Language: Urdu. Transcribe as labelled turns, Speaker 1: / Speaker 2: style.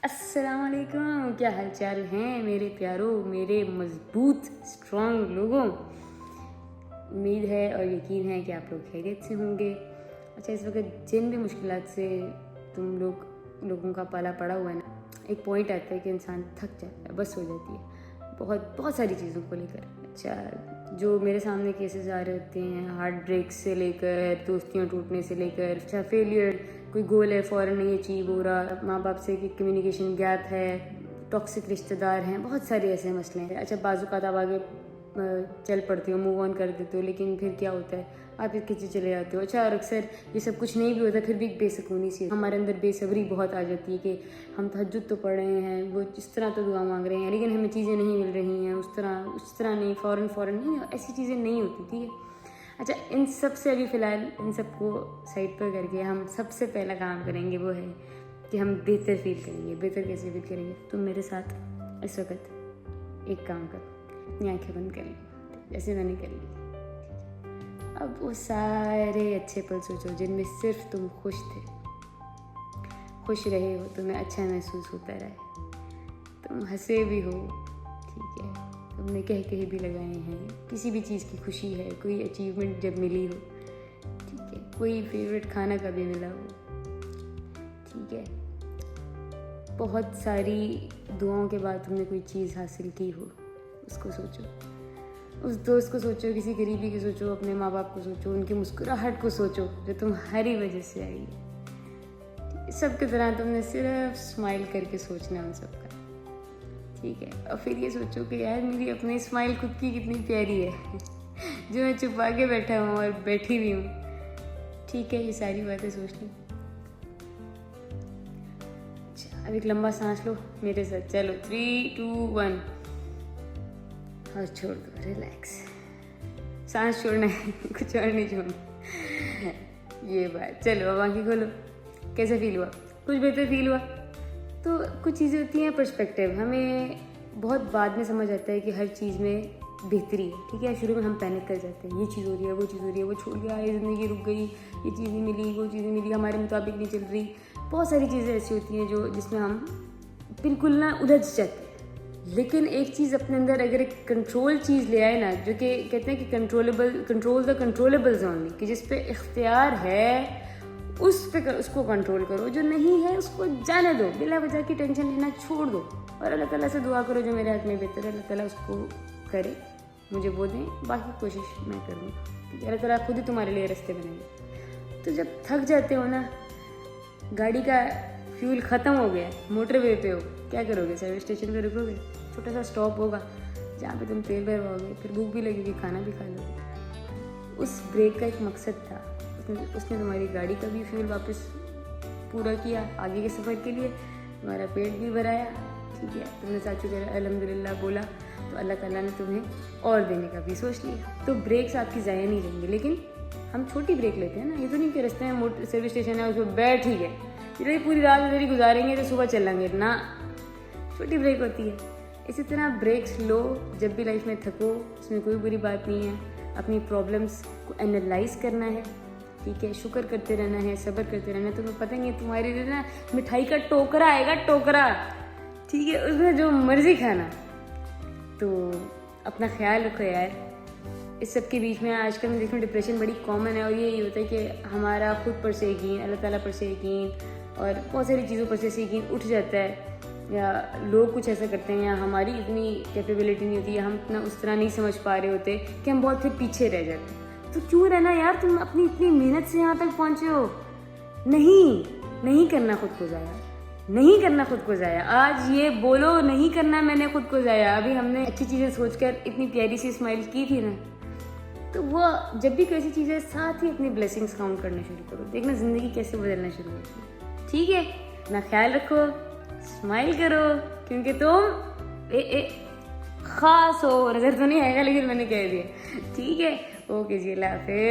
Speaker 1: السلام علیکم، کیا حال چال ہیں میرے پیاروں، میرے مضبوط اسٹرانگ لوگوں. امید ہے اور یقین ہے کہ آپ لوگ خیریت سے ہوں گے. اچھا، اس وقت جن بھی مشکلات سے تم لوگوں کا پالا پڑا ہوا ہے نا، ایک پوائنٹ آتا ہے کہ انسان تھک جاتا ہے، بس ہو جاتی ہے بہت ساری چیزوں کو لے کر. اچھا، جو میرے سامنے کیسز آ رہے ہوتے ہیں، ہارٹ بریک سے لے کر دوستیاں ٹوٹنے سے لے کر اچھا فیلئر، کوئی گول ہے فوراً نہیں اچیو ہو رہا، ماں باپ سے کمیونیکیشن گیپ ہے، ٹاکسک رشتہ دار ہیں، بہت سارے ایسے مسئلے ہیں. اچھا، بعض اوقات آپ آگے چل پڑتے ہو، موو آن کر دیتے ہو، لیکن پھر کیا ہوتا ہے، آپ ایک کچھ چلے جاتے ہو. اچھا، اور اکثر یہ سب کچھ نہیں بھی ہوتا، پھر بھی ایک بے سکونی سی ہمارے اندر بے صبری بہت آ جاتی ہے کہ ہم تہجد تو پڑھ رہے ہیں، وہ جس طرح تو دعا مانگ رہے ہیں، لیکن ہمیں چیزیں نہیں مل رہی ہیں اس طرح نہیں، فوراً نہیں، ایسی چیزیں نہیں ہوتی. ٹھیک ہے. اچھا، ان سب سے ابھی فی الحال ان سب کو سائڈ پر کر کے ہم سب سے پہلا کام کریں گے وہ ہے کہ ہم بہتر فیل کریں گے. بہتر کیسے فیل کریں گے؟ تم میرے ساتھ اس وقت ایک کام کرو، اپنی آنکھیں بند کر لو جیسے میں نے کر لی. اب وہ سارے اچھے پل سوچو جن میں صرف تم خوش تھے، خوش رہے ہو، تمہیں اچھا محسوس ہوتا رہے، تم ہنسے بھی ہو. ٹھیک ہے، تم نے کہے بھی لگائے ہیں، کسی بھی چیز کی خوشی ہے، کوئی اچیومنٹ جب ملی ہو، ٹھیک ہے، کوئی فیوریٹ کھانا کبھی ملا ہو، ٹھیک ہے، بہت ساری دعاؤں کے بعد تم نے کوئی چیز حاصل کی ہو، اس کو سوچو، اس دوست کو سوچو، کسی قریبی کو سوچو، اپنے ماں باپ کو سوچو، ان کی مسکراہٹ کو سوچو جو تمہاری وجہ سے آئی ہے. سب کی طرح تم نے صرف اسمائل کر کے سوچنا ہے ان سب کا. ٹھیک ہے، اور پھر یہ سوچو کہ یار میری اپنی اسمائل خود کی کتنی پیاری ہے جو میں چھپا کے بیٹھا ہوں اور بیٹھی بھی ہوں. ٹھیک ہے، یہ ساری باتیں سوچ لی. اچھا، اب ایک لمبا سانس لو میرے ساتھ. چلو 3 2 1 اور چھوڑ دو. ریلیکس. سانس چھوڑنا ہے، کچھ اور نہیں چھوڑنا. یہ بات. چلو اب آنکھیں کھولو. کیسا فیل ہوا؟ کچھ بہتر فیل ہوا؟ تو کچھ چیزیں ہوتی ہیں پرسپیکٹیو، ہمیں بہت بعد میں سمجھ آتا ہے کہ ہر چیز میں بہتری ہے. ٹھیک ہے، شروع میں ہم پینک کر جاتے ہیں، یہ چیز ہو رہی ہے، وہ چیز ہو رہی ہے، وہ چھوڑ گیا، یہ زندگی رک گئی، یہ چیز نہیں ملی، وہ چیز نہیں ملی، ہمارے مطابق نہیں چل رہی. بہت ساری چیزیں ایسی ہوتی ہیں جس میں ہم بالکل نہ الجھ جاتے ہیں. لیکن ایک چیز اپنے اندر اگر ایک کنٹرول چیز لے آئے نا، جو کہ کہتے ہیں کہ کنٹرول دا کنٹرولیبلز اونلی، کہ جس پہ اختیار ہے اس کو کنٹرول کرو، جو نہیں ہے اس کو جانے دو، بلا وجہ کی ٹینشن لینا چھوڑ دو، اور اللہ تعالیٰ سے دعا کرو جو میرے حق میں بہتر ہے، اللہ تعالیٰ اس کو کرے، مجھے وہ دیں، باقی کوشش میں کروں. اللہ تعالیٰ خود ہی تمہارے لیے راستے بنائیں گے. تو جب تھک جاتے ہو نا، گاڑی کا فیول ختم ہو گیا، موٹر وے پہ ہو، کیا کرو گے؟ سروس اسٹیشن پہ رکو گے، چھوٹا سا اسٹاپ ہوگا جہاں پہ تم تیل بھرواؤ گے، پھر بھوک بھی لگے گی، کھانا بھی کھا لو گے. اس بریک کا ایک مقصد تھا، اس نے تمہاری گاڑی کا بھی فیول واپس پورا کیا آگے کے سفر کے لیے، تمہارا پیٹ بھی بھرایا. ٹھیک ہے، تم نے ساتھ شکر الحمدللہ بولا تو اللہ تعالیٰ نے تمہیں اور دینے کا بھی سوچ لیا. تو بریکس آپ کی ضائع نہیں رہیں گے، لیکن ہم چھوٹی بریک لیتے ہیں نا. یہ تو نہیں کہ رستے میں سروس اسٹیشن ہے اس پہ بیٹھ ہی گئے، یہ پوری رات ادھر ہی گزاریں گے تو صبح چلیں گے نا. چھوٹی بریک ہوتی ہے. اسی طرح بریکس لو جب بھی لائف میں تھکو، اس میں کوئی بری بات نہیں ہے. اپنی پرابلمس کو انالائز کرنا ہے، ٹھیک ہے، شکر کرتے رہنا ہے، صبر کرتے رہنا ہے. تمہیں پتہ نہیں ہے تمہارے لیے نا مٹھائی کا ٹوکرا آئے گا، ٹوکرا، ٹھیک ہے، اس میں جو مرضی کھانا. تو اپنا خیال رکھو یار. اس سب کے بیچ میں آج کل میں دیکھوں ڈپریشن بڑی کامن ہے، اور یہی ہوتا ہے کہ ہمارا خود پر سے یقین، اللہ تعالیٰ پر سے یقین، اور بہت ساری چیزوں پر سے یقین اٹھ جاتا ہے، یا لوگ کچھ ایسا کرتے ہیں، یا ہماری اتنی کیپیبلٹی نہیں ہوتی، یا ہم اتنا اس طرح نہیں سمجھ پا رہے ہوتے کہ ہم بہت پھر پیچھے رہ جاتے ہیں. تو کیوں رہنا یار، تم اپنی اتنی محنت سے یہاں تک پہنچے ہو. نہیں کرنا خود کو ضائع، نہیں کرنا خود کو ضائع. آج یہ بولو نہیں کرنا میں نے خود کو ضائع. ابھی ہم نے اچھی چیزیں سوچ کر اتنی پیاری سی اسمائل کی تھی نا، تو وہ جب بھی کوئی چیزیں ساتھ ہی اپنی بلیسنگس کاؤنٹ کرنا شروع کرو، دیکھنا زندگی کیسے بدلنا شروع ہوتی ہے. ٹھیک ہے، اپنا خیال رکھو، اسمائل کرو، کیونکہ تم خاص ہو. نظر تو نہیں آئے گا لیکن میں نے کہہ دیا. ٹھیک ہے، اوکے جی، اللہ حافظ.